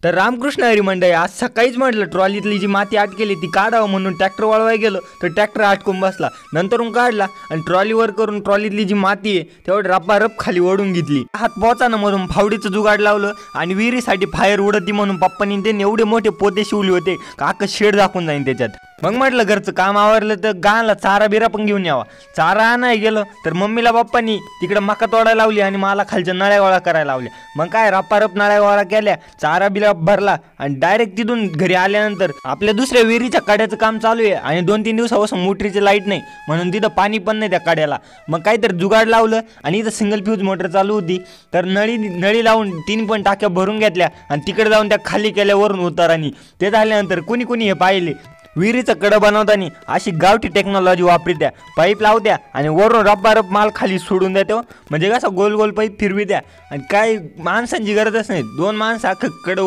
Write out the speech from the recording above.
तर रामकृष्ण हरी मंडळी, आज सकाळीच म्हटलं ट्रॉलीतली जी माती अटकेली ती काढावं म्हणून ट्रॅक्टर वळवाय गेलो तर ट्रॅक्टर अटकून बसला. नंतरून काढला आणि ट्रॉलीवर करून ट्रॉलीतली जी माती आहे तेवढं रपारप खाली ओढून घेतली. हात पोचानं मधून फावडीचं जुगाड लावलं आणि विहिरीसाठी फायर उडती म्हणून पप्पानी ते एवढे मोठे पोते शिवले होते का अख्खं शेड दाखवून जाईन त्याच्यात. मग म्हटलं घरचं काम आवरलं तर गाणला चारा बिरा पण घेऊन यावा. चारा आणाय गेलं तर मम्मीला पप्पानी तिकडं मका तोडायला लावली आणि मला खालच्या नळ्या गोळा करायला लावल्या. मग काय रपारप नळ्या गोळा केल्या, चारा बिला भरला आणि डायरेक्ट तिथून घरी आल्यानंतर आपल्या दुसऱ्या विहिरीच्या काड्याचं काम चालू आहे आणि 2-3 दिवसापासून मोटरीची लाईट नाही म्हणून तिथं पाणी पण नाही त्या काड्याला. मग काहीतरी जुगाड लावलं आणि इथं सिंगल फ्यूज मोटर चालू होती तर नळी लावून 3 पण टाक्या भरून घेतल्या आणि तिकडे जाऊन त्या खाली केल्या वरून उतारानी. ते झाल्यानंतर कुणी हे पाहिले विहिरीचं कडं बनवताना अशी गावठी टेक्नॉलॉजी वापरित्या, पाईप लावत्या आणि वरून रपारप माल खाली सोडून द्या. म्हणजे कसं गोल गोल पाईप फिरवी द्या आणि काय माणसांची गरजच नाही, 2 माणसं अख्खं कडं